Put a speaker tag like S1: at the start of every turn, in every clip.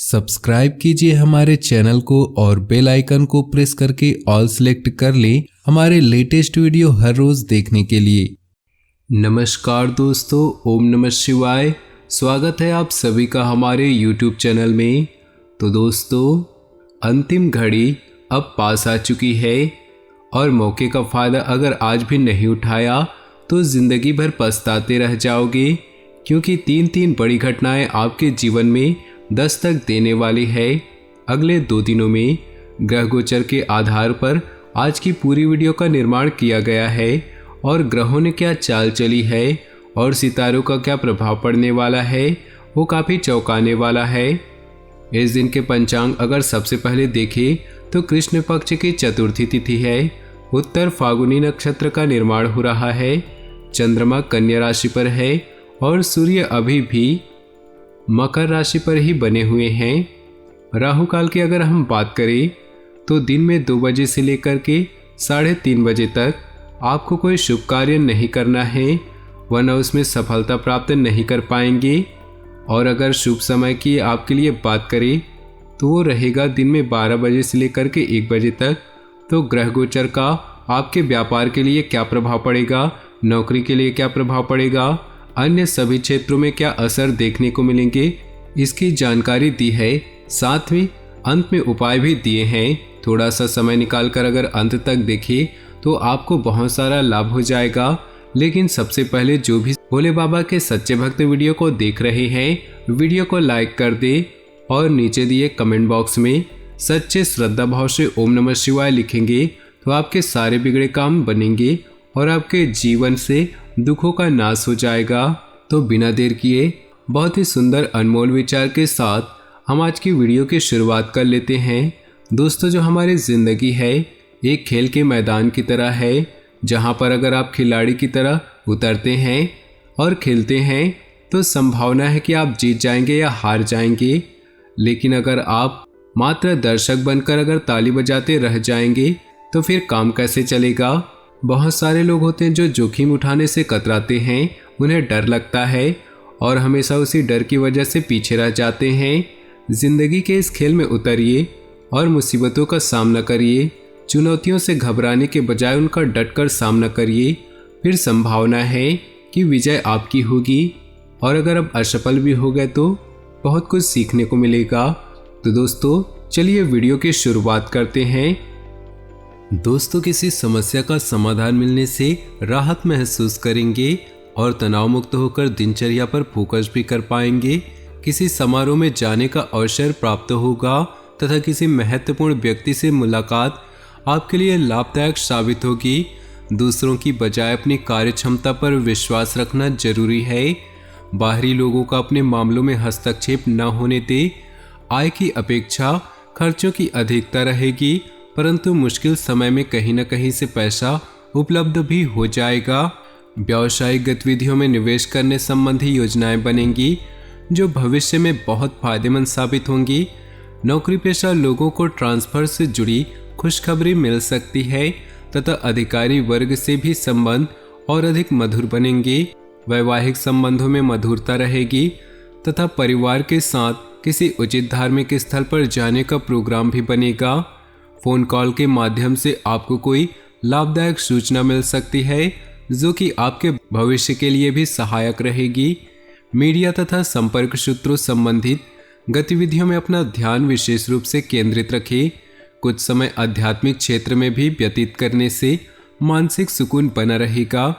S1: Subscribe कीजिए हमारे channel को और बेल आइकन को प्रेस करके ऑल सेलेक्ट कर लें हमारे लेटेस्ट वीडियो हर रोज देखने के लिए। नमस्कार दोस्तों, ओम नमः शिवाय। स्वागत है आप सभी का हमारे YouTube चैनल में। तो दोस्तों, अंतिम घड़ी अब पास आ चुकी है और मौके का फ़ायदा अगर आज भी नहीं उठाया तो ज़िंदगी भर पछताते रह जाओगे, क्योंकि तीन बड़ी घटनाएं आपके जीवन में दस्तक देने वाली है। अगले 2 दिनों में ग्रह गोचर के आधार पर आज की पूरी वीडियो का निर्माण किया गया है और ग्रहों ने क्या चाल चली है और सितारों का क्या प्रभाव पड़ने वाला है, वो काफ़ी चौंकाने वाला है। इस दिन के पंचांग अगर सबसे पहले देखें तो कृष्ण पक्ष की चतुर्थी तिथि है। उत्तर फागुनी नक्षत्र का निर्माण हो रहा है। चंद्रमा कन्या राशि पर है और सूर्य अभी भी मकर राशि पर ही बने हुए हैं। राहु काल की अगर हम बात करें तो दिन में 2 बजे से लेकर के 3:30 बजे तक आपको कोई शुभ कार्य नहीं करना है, वरना उसमें सफलता प्राप्त नहीं कर पाएंगे। और अगर शुभ समय की आपके लिए बात करें तो वो रहेगा दिन में 12 बजे से लेकर के 1 बजे तक। तो ग्रह गोचर का आपके व्यापार के लिए क्या प्रभाव पड़ेगा, नौकरी के लिए क्या प्रभाव पड़ेगा, अन्य सभी क्षेत्रों में क्या असर देखने को मिलेंगे, इसकी जानकारी दी है। साथ में अंत में उपाय भी दिए हैं। थोड़ा सा समय निकालकर अगर अंत तक देखें तो आपको बहुत सारा लाभ हो जाएगा। लेकिन सबसे पहले जो भी भोले बाबा के सच्चे भक्त वीडियो को देख रहे हैं, वीडियो को लाइक कर दे और नीचे दिए कमेंट बॉक्स में सच्चे श्रद्धा भाव से ओम नमः शिवाय लिखेंगे तो आपके सारे बिगड़े काम बनेंगे और आपके जीवन से दुखों का नाश हो जाएगा। तो बिना देर किए बहुत ही सुंदर अनमोल विचार के साथ हम आज की वीडियो की शुरुआत कर लेते हैं। दोस्तों, जो हमारी ज़िंदगी है एक खेल के मैदान की तरह है, जहां पर अगर आप खिलाड़ी की तरह उतरते हैं और खेलते हैं तो संभावना है कि आप जीत जाएंगे या हार जाएंगे। लेकिन अगर आप मात्र दर्शक बनकर अगर ताली बजाते रह जाएंगे तो फिर काम कैसे चलेगा। बहुत सारे लोग होते हैं जो जोखिम उठाने से कतराते हैं, उन्हें डर लगता है और हमेशा उसी डर की वजह से पीछे रह जाते हैं। जिंदगी के इस खेल में उतरिए और मुसीबतों का सामना करिए। चुनौतियों से घबराने के बजाय उनका डटकर सामना करिए, फिर संभावना है कि विजय आपकी होगी। और अगर आप असफल भी हो गए तो बहुत कुछ सीखने को मिलेगा। तो दोस्तों, चलिए वीडियो की शुरुआत करते हैं। दोस्तों, किसी समस्या का समाधान मिलने से राहत महसूस करेंगे और तनाव मुक्त होकर दिनचर्या पर फोकस भी कर पाएंगे। किसी समारोह में जाने का अवसर प्राप्त होगा तथा किसी महत्वपूर्ण व्यक्ति से मुलाकात आपके लिए लाभदायक साबित होगी। दूसरों की बजाय अपनी कार्य क्षमता पर विश्वास रखना जरूरी है। बाहरी लोगों का अपने मामलों में हस्तक्षेप न होने दे। आय की अपेक्षा खर्चों की अधिकता रहेगी, परंतु मुश्किल समय में कहीं न कहीं से पैसा उपलब्ध भी हो जाएगा। व्यावसायिक गतिविधियों में निवेश करने संबंधी योजनाएं बनेंगी जो भविष्य में बहुत फायदेमंद साबित होंगी। नौकरी पेशा लोगों को ट्रांसफर से जुड़ी खुशखबरी मिल सकती है तथा अधिकारी वर्ग से भी संबंध और अधिक मधुर बनेंगे। वैवाहिक संबंधों में मधुरता रहेगी तथा परिवार के साथ किसी उचित धार्मिक स्थल पर जाने का प्रोग्राम भी बनेगा। फोन कॉल के माध्यम से आपको कोई लाभदायक सूचना मिल सकती है जो कि आपके भविष्य के लिए भी सहायक रहेगी। मीडिया तथा संपर्क सूत्रों संबंधित गतिविधियों में अपना ध्यान विशेष रूप से केंद्रित रखें। कुछ समय आध्यात्मिक क्षेत्र में भी व्यतीत करने से मानसिक सुकून बना रहेगा।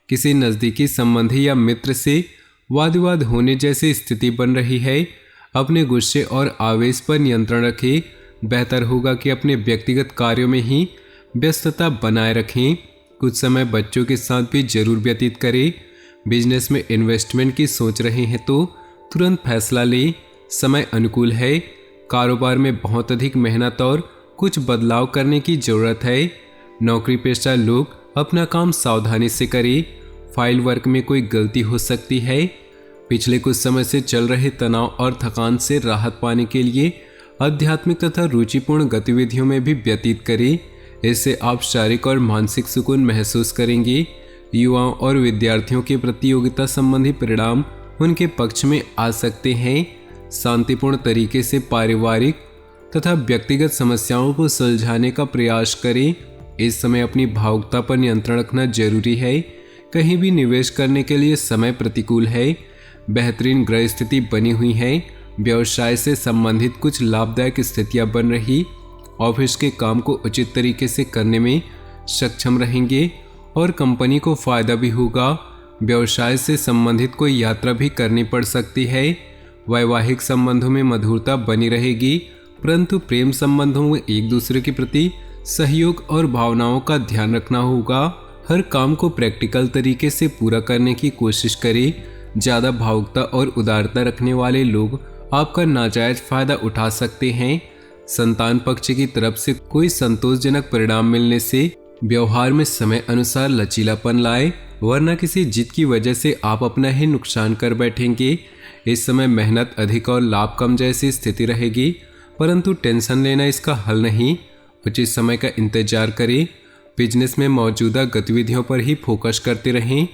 S1: किसी नज़दीकी संबंधी या मित्र से वाद विवाद होने जैसी स्थिति बन रही है। अपने गुस्से और आवेश पर नियंत्रण रखें। बेहतर होगा कि अपने व्यक्तिगत कार्यों में ही व्यस्तता बनाए रखें। कुछ समय बच्चों के साथ भी जरूर व्यतीत करें। बिजनेस में इन्वेस्टमेंट की सोच रहे हैं तो तुरंत फैसला लें, समय अनुकूल है। कारोबार में बहुत अधिक मेहनत और कुछ बदलाव करने की ज़रूरत है। नौकरी पेशा लोग अपना काम सावधानी से करें। फाइल वर्क में कोई गलती हो सकती है। पिछले कुछ समय से चल रहे तनाव और थकान से राहत पाने के लिए आध्यात्मिक तथा रुचिपूर्ण गतिविधियों में भी व्यतीत करें। इससे आप शारीरिक और मानसिक सुकून महसूस करेंगे। युवाओं और विद्यार्थियों के प्रतियोगिता संबंधी परिणाम उनके पक्ष में आ सकते हैं। शांतिपूर्ण तरीके से पारिवारिक तथा व्यक्तिगत समस्याओं को सुलझाने का प्रयास करें। इस समय अपनी भावुकता पर नियंत्रण रखना जरूरी है। कहीं भी निवेश करने के लिए समय प्रतिकूल है। बेहतरीन ग्रह स्थिति बनी हुई है। व्यवसाय से संबंधित कुछ लाभदायक स्थितियां बन रही। ऑफिस के काम को उचित तरीके से करने में सक्षम रहेंगे और कंपनी को फायदा भी होगा। व्यवसाय से संबंधित कोई यात्रा भी करनी पड़ सकती है। वैवाहिक संबंधों में मधुरता बनी रहेगी, परंतु प्रेम संबंधों में एक दूसरे के प्रति सहयोग और भावनाओं का ध्यान रखना होगा। हर काम को प्रैक्टिकल तरीके से पूरा करने की कोशिश करें। ज़्यादा भावुकता और उदारता रखने वाले लोग आपका नाजायज फायदा उठा सकते हैं। संतान पक्ष की तरफ से कोई संतोषजनक परिणाम मिलने से व्यवहार में समय अनुसार लचीलापन लाए, वरना किसी जिद की वजह से आप अपना ही नुकसान कर बैठेंगे। इस समय मेहनत अधिक और लाभ कम जैसी स्थिति रहेगी, परंतु टेंशन लेना इसका हल नहीं। उचित समय का इंतजार करें। बिजनेस में मौजूदा गतिविधियों पर ही फोकस करते रहें।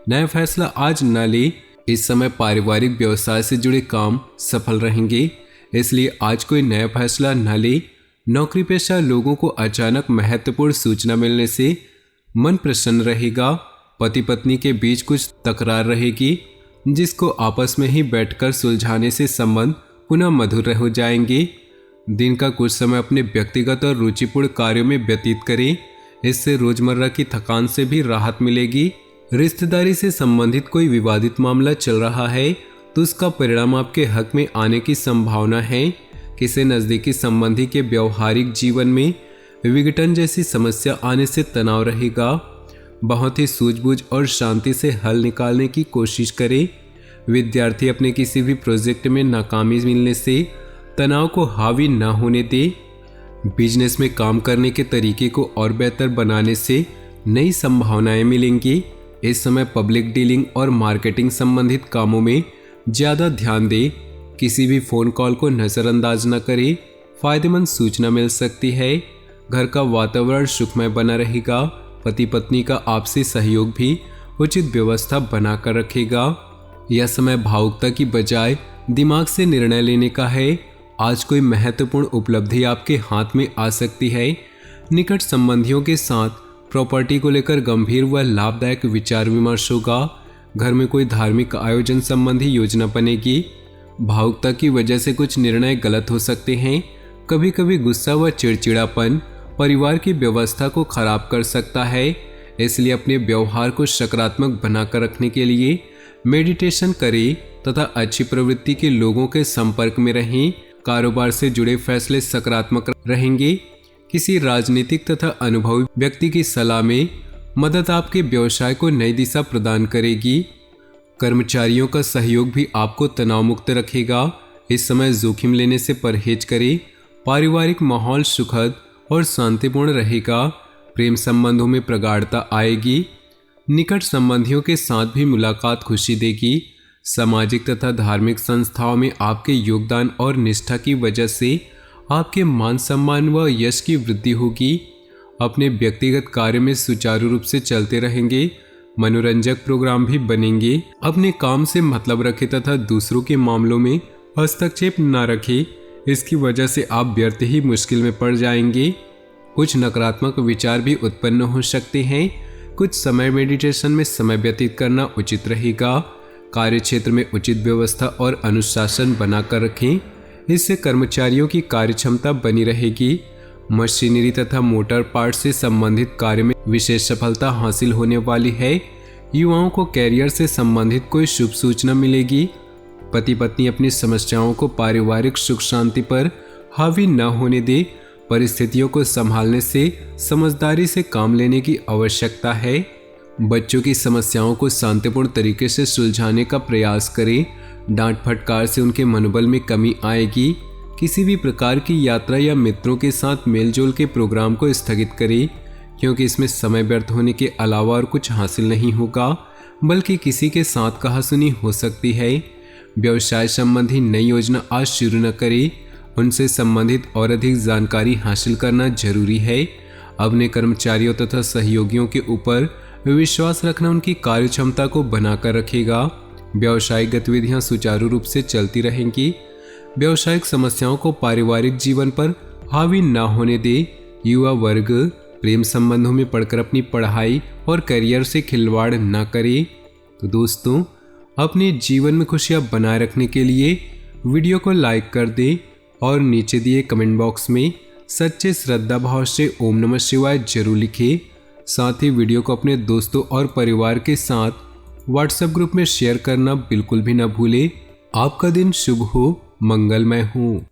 S1: नया फैसला आज न लें। इस समय पारिवारिक व्यवसाय से जुड़े काम सफल रहेंगे, इसलिए आज कोई नया फैसला न लें। नौकरी पेशा लोगों को अचानक महत्वपूर्ण सूचना मिलने से मन प्रसन्न रहेगा। पति पत्नी के बीच कुछ तकरार रहेगी, जिसको आपस में ही बैठकर सुलझाने से संबंध पुनः मधुर हो जाएंगे। दिन का कुछ समय अपने व्यक्तिगत और रुचिपूर्ण कार्यों में व्यतीत करें। इससे रोजमर्रा की थकान से भी राहत मिलेगी। रिश्तेदारी से संबंधित कोई विवादित मामला चल रहा है तो उसका परिणाम आपके हक में आने की संभावना है। किसी नज़दीकी संबंधी के व्यवहारिक जीवन में विघटन जैसी समस्या आने से तनाव रहेगा। बहुत ही सूझबूझ और शांति से हल निकालने की कोशिश करें। विद्यार्थी अपने किसी भी प्रोजेक्ट में नाकामी मिलने से तनाव को हावी न होने दे। बिजनेस में काम करने के तरीके को और बेहतर बनाने से नई संभावनाएं मिलेंगी। इस समय पब्लिक डीलिंग और मार्केटिंग संबंधित कामों में ज़्यादा ध्यान दें। किसी भी फ़ोन कॉल को नज़रअंदाज न करें। फायदेमंद सूचना मिल सकती है। घर का वातावरण सुखमय बना रहेगा। पति पत्नी का आपसी सहयोग भी उचित व्यवस्था बनाकर रखेगा। यह समय भावुकता की बजाय दिमाग से निर्णय लेने का है। आज कोई महत्वपूर्ण उपलब्धि आपके हाथ में आ सकती है। निकट संबंधियों के साथ प्रॉपर्टी को लेकर गंभीर व लाभदायक विचार विमर्श होगा। घर में कोई धार्मिक आयोजन संबंधी योजना बनेगी। भावुकता की वजह से कुछ निर्णय गलत हो सकते हैं। कभी कभी गुस्सा व चिड़चिड़ापन परिवार की व्यवस्था को खराब कर सकता है, इसलिए अपने व्यवहार को सकारात्मक बनाकर रखने के लिए मेडिटेशन करें तथा अच्छी प्रवृत्ति के लोगों के संपर्क में रहें। कारोबार से जुड़े फैसले सकारात्मक रहेंगे। किसी राजनीतिक तथा अनुभवी व्यक्ति की सलाह में मदद आपके व्यवसाय को नई दिशा प्रदान करेगी। कर्मचारियों का सहयोग भी आपको तनाव मुक्त रखेगा। इस समय जोखिम लेने से परहेज करें। पारिवारिक माहौल सुखद और शांतिपूर्ण रहेगा। प्रेम संबंधों में प्रगाढ़ता आएगी। निकट संबंधियों के साथ भी मुलाकात खुशी देगी। सामाजिक तथा धार्मिक संस्थाओं में आपके योगदान और निष्ठा की वजह से आपके मान सम्मान व यश की वृद्धि होगी। अपने व्यक्तिगत कार्य में सुचारू रूप से चलते रहेंगे। मनोरंजक प्रोग्राम भी बनेंगे। अपने काम से मतलब रखें तथा दूसरों के मामलों में हस्तक्षेप न रखें। इसकी वजह से आप व्यर्थ ही मुश्किल में पड़ जाएंगे। कुछ नकारात्मक विचार भी उत्पन्न हो सकते हैं। कुछ समय मेडिटेशन में समय व्यतीत करना उचित रहेगा। कार्य क्षेत्र में उचित व्यवस्था और अनुशासन बनाकर रखें। इससे कर्मचारियों की कार्यक्षमता बनी रहेगी। मशीनरी तथा मोटर पार्ट से संबंधित कार्य में विशेष सफलता हासिल होने वाली है। युवाओं को कैरियर से संबंधित कोई शुभ सूचना मिलेगी। पति पत्नी अपनी समस्याओं को पारिवारिक सुख शांति पर हावी न होने दे। परिस्थितियों को संभालने से समझदारी से काम लेने की आवश्यकता है। बच्चों की समस्याओं को शांतिपूर्ण तरीके से सुलझाने का प्रयास करें। डांट फटकार से उनके मनोबल में कमी आएगी। किसी भी प्रकार की यात्रा या मित्रों के साथ मेलजोल के प्रोग्राम को स्थगित करें, क्योंकि इसमें समय व्यर्थ होने के अलावा और कुछ हासिल नहीं होगा, बल्कि किसी के साथ कहासुनी हो सकती है। व्यवसाय संबंधी नई योजना आज शुरू न करें। उनसे संबंधित और अधिक जानकारी हासिल करना जरूरी है। अपने कर्मचारियों तथा सहयोगियों के ऊपर विश्वास रखना उनकी कार्यक्षमता को बनाकर रखेगा। व्यावसायिक गतिविधियां सुचारू रूप से चलती रहेंगी। व्यावसायिक समस्याओं को पारिवारिक जीवन पर हावी न होने दे। युवा वर्ग प्रेम संबंधों में पड़कर अपनी पढ़ाई और करियर से खिलवाड़ न करे। तो दोस्तों, अपने जीवन में खुशियां बनाए रखने के लिए वीडियो को लाइक कर दें और नीचे दिए कमेंट बॉक्स में सच्चे श्रद्धा भाव से ओम नमः शिवाय जरूर लिखें। साथ ही वीडियो को अपने दोस्तों और परिवार के साथ व्हाट्सएप ग्रुप में शेयर करना बिल्कुल भी न भूलें। आपका दिन शुभ हो, मंगलमय हो।